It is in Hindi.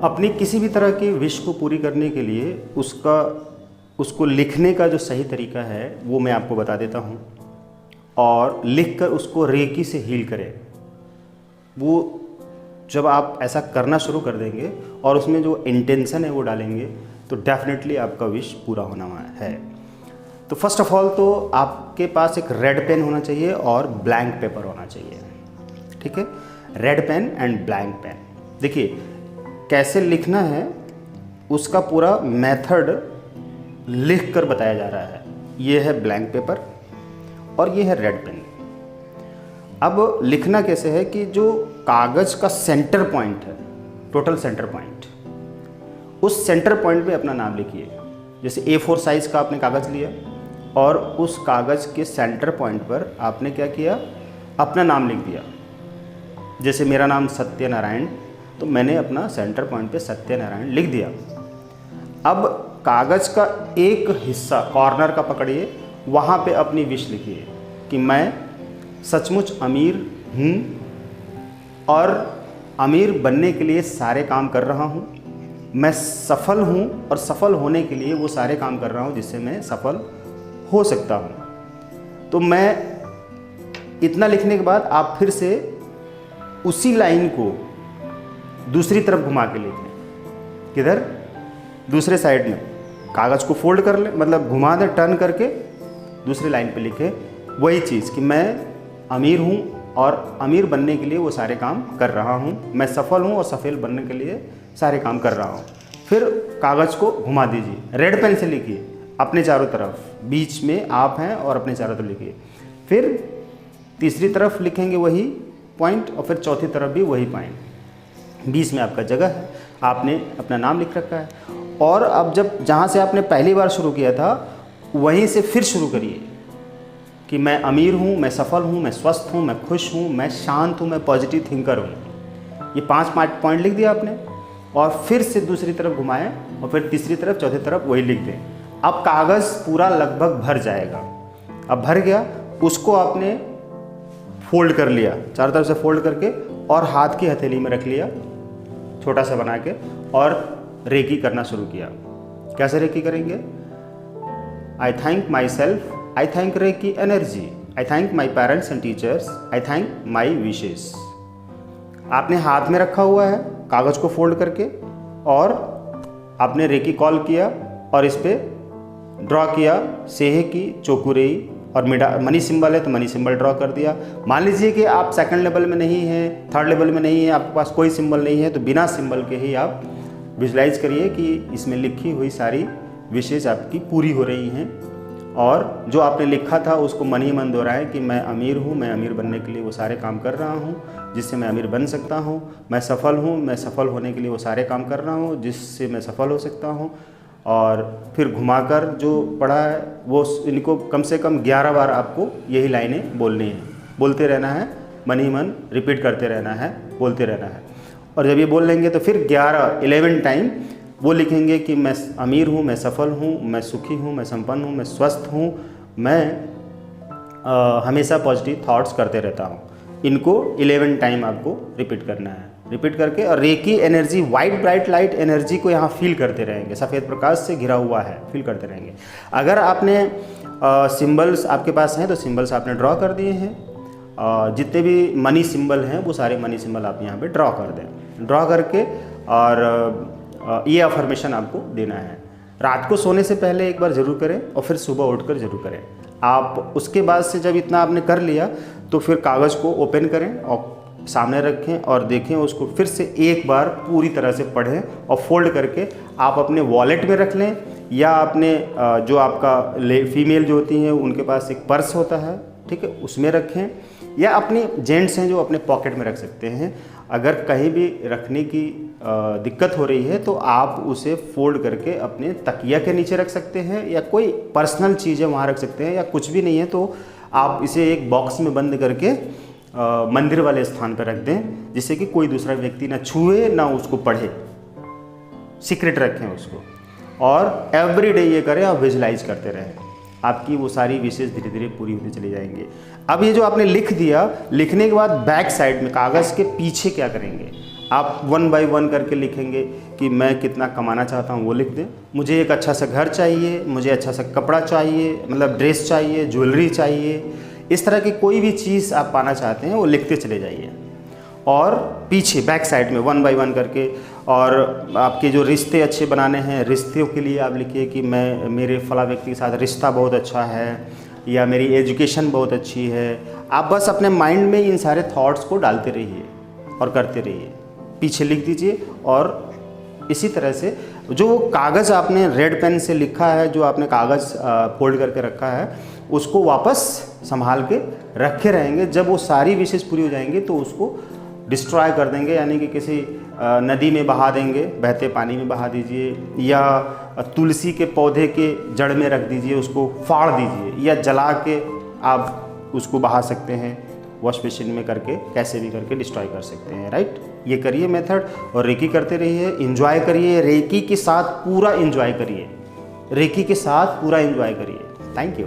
अपनी किसी भी तरह की विश को पूरी करने के लिए उसको लिखने का जो सही तरीका है वो मैं आपको बता देता हूँ, और लिखकर उसको रेकी से हील करें। वो जब आप ऐसा करना शुरू कर देंगे और उसमें जो इंटेंशन है वो डालेंगे तो डेफिनेटली आपका विश पूरा होना है। तो फर्स्ट ऑफ ऑल तो आपके पास एक रेड पेन होना चाहिए और ब्लैंक पेपर होना चाहिए, ठीक है। Red pen and blank pen. देखिए कैसे लिखना है उसका पूरा मेथड लिख कर बताया जा रहा है। ये है ब्लैंक पेपर और ये है रेड पेन। अब लिखना कैसे है कि जो कागज़ का सेंटर पॉइंट है, टोटल सेंटर पॉइंट, उस सेंटर पॉइंट पे अपना नाम लिखिए। जैसे A4 साइज़ का आपने कागज़ लिया और उस कागज़ के सेंटर पॉइंट पर आपने क्या किया, अपना नाम लिख दिया। जैसे मेरा नाम सत्यनारायण, तो मैंने अपना सेंटर पॉइंट पे सत्यनारायण लिख दिया। अब कागज़ का एक हिस्सा कॉर्नर का पकड़िए, वहाँ पे अपनी विश लिखिए कि मैं सचमुच अमीर हूँ और अमीर बनने के लिए सारे काम कर रहा हूँ। मैं सफल हूँ और सफल होने के लिए वो सारे काम कर रहा हूँ जिससे मैं सफल हो सकता हूँ। तो मैं इतना लिखने के बाद आप फिर से उसी लाइन को दूसरी तरफ घुमा के लिखें। किधर? दूसरे साइड में कागज़ को फोल्ड कर ले, मतलब घुमा दें, टर्न करके दूसरी लाइन पे लिखे वही चीज़ कि मैं अमीर हूँ और अमीर बनने के लिए वो सारे काम कर रहा हूँ। मैं सफल हूँ और सफल बनने के लिए सारे काम कर रहा हूँ। फिर कागज़ को घुमा दीजिए, रेड पेन से लिखिए अपने चारों तरफ, बीच में आप हैं और अपने चारों तरफ लिखिए। फिर तीसरी तरफ लिखेंगे वही पॉइंट और फिर चौथी तरफ भी वही पॉइंट। बीच में आपका जगह है, आपने अपना नाम लिख रखा है। और अब जब जहाँ से आपने पहली बार शुरू किया था वहीं से फिर शुरू करिए कि मैं अमीर हूँ, मैं सफल हूँ, मैं स्वस्थ हूँ, मैं खुश हूँ, मैं शांत हूँ, मैं पॉजिटिव थिंकर हूँ। ये 5 पॉइंट लिख दिया आपने और फिर से दूसरी तरफ घुमाएं और फिर तीसरी तरफ, चौथी तरफ वही लिख दें। अब कागज़ पूरा लगभग भर जाएगा। अब भर गया, उसको आपने फोल्ड कर लिया, चारों तरफ से फोल्ड करके और हाथ की हथेली में रख लिया छोटा सा बना के, और रेकी करना शुरू किया। कैसे रेकी करेंगे? I thank myself, I thank reiki energy, I thank my parents and teachers, I thank my wishes. आपने हाथ में रखा हुआ है कागज़ को फोल्ड करके और आपने रेकी कॉल किया और इस पर ड्रॉ किया सेहे की चोकुरेई, और मनी सिंबल है तो मनी सिंबल ड्रॉ कर दिया। मान लीजिए कि आप सेकंड लेवल में नहीं हैं, थर्ड लेवल में नहीं है, आपके पास कोई सिंबल नहीं है, तो बिना सिंबल के ही आप विजुलाइज करिए कि इसमें लिखी हुई सारी विशेष आपकी पूरी हो रही हैं। और जो आपने लिखा था उसको मन ही मन दोहराएं कि मैं अमीर हूँ, मैं अमीर बनने के लिए वो सारे काम कर रहा हूँ जिससे मैं अमीर बन सकता हूँ। मैं सफल हूँ, मैं सफल होने के लिए वो सारे काम कर रहा हूँ जिससे मैं सफल हो सकता हूँ। और फिर घुमाकर जो पढ़ा है वो इनको कम से कम 11 बार आपको यही लाइनें बोलनी है, बोलते रहना है, मन ही मन रिपीट करते रहना है, बोलते रहना है। और जब ये बोल लेंगे तो फिर 11 टाइम वो लिखेंगे कि मैं अमीर हूँ, मैं सफल हूँ, मैं सुखी हूँ, मैं संपन्न हूँ, मैं स्वस्थ हूँ, मैं हमेशा पॉजिटिव थॉट्स करते रहता हूँ। इनको 11 टाइम आपको रिपीट करना है। रिपीट करके और reiki energy, white bright light energy को यहाँ फील करते रहेंगे, सफ़ेद प्रकाश से घिरा हुआ है, फील करते रहेंगे। अगर आपने सिंबल्स आपके पास हैं तो सिंबल्स आपने ड्रॉ कर दिए हैं। जितने भी मनी सिंबल हैं वो सारे मनी सिंबल आप यहाँ पे ड्रॉ कर दें। ड्रॉ करके और ये अफर्मेशन आपको देना है। रात को सोने से पहले एक बार ज़रूर करें और फिर सुबह उठकर ज़रूर करें। आप उसके बाद से जब इतना आपने कर लिया तो फिर कागज़ को ओपन करें और सामने रखें और देखें उसको, फिर से एक बार पूरी तरह से पढ़ें और फोल्ड करके आप अपने वॉलेट में रख लें, या अपने जो आपका फीमेल जो होती हैं उनके पास एक पर्स होता है, ठीक है, उसमें रखें, या अपनी जेंट्स हैं जो अपने पॉकेट में रख सकते हैं। अगर कहीं भी रखने की दिक्कत हो रही है तो आप उसे फोल्ड करके अपने तकिया के नीचे रख सकते हैं, या कोई पर्सनल चीज़ है वहाँ रख सकते हैं, या कुछ भी नहीं है तो आप इसे एक बॉक्स में बंद करके मंदिर वाले स्थान पर रख दें, जिससे कि कोई दूसरा व्यक्ति ना छुए ना उसको पढ़े, सीक्रेट रखें उसको। और एवरीडे ये करें और विजुलाइज करते रहें, आपकी वो सारी विशेष धीरे धीरे पूरी होती चली जाएंगी। अब ये जो आपने लिख दिया, लिखने के बाद बैक साइड में कागज़ के पीछे क्या करेंगे, आप 1 बाय 1 करके लिखेंगे कि मैं कितना कमाना चाहता हूँ वो लिख दें। मुझे एक अच्छा सा घर चाहिए, मुझे अच्छा सा कपड़ा चाहिए, मतलब ड्रेस चाहिए, ज्वेलरी चाहिए, इस तरह की कोई भी चीज़ आप पाना चाहते हैं वो लिखते चले जाइए। और पीछे बैक साइड में 1 बाय 1 करके, और आपके जो रिश्ते अच्छे बनाने हैं, रिश्तों के लिए आप लिखिए कि मैं मेरे फला व्यक्ति के साथ रिश्ता बहुत अच्छा है, या मेरी एजुकेशन बहुत अच्छी है। आप बस अपने माइंड में इन सारे थॉट्स को डालते रहिए और करते रहिए, पीछे लिख दीजिए। और इसी तरह से जो वो कागज़ आपने रेड पेन से लिखा है, जो आपने कागज़ फोल्ड करके रखा है, उसको वापस संभाल के रखे रहेंगे। जब वो सारी विशेष पूरी हो जाएंगी तो उसको डिस्ट्रॉय कर देंगे, यानी कि किसी नदी में बहा देंगे, बहते पानी में बहा दीजिए, या तुलसी के पौधे के जड़ में रख दीजिए, उसको फाड़ दीजिए, या जला के आप उसको बहा सकते हैं, वॉश मशीन में करके कैसे भी करके डिस्ट्रॉय कर सकते हैं, राइट। ये करिए मेथड, और रेकी करते रहिए, एंजॉय करिए, रेकी के साथ पूरा एंजॉय करिए, रेकी के साथ पूरा एंजॉय करिए। Thank you.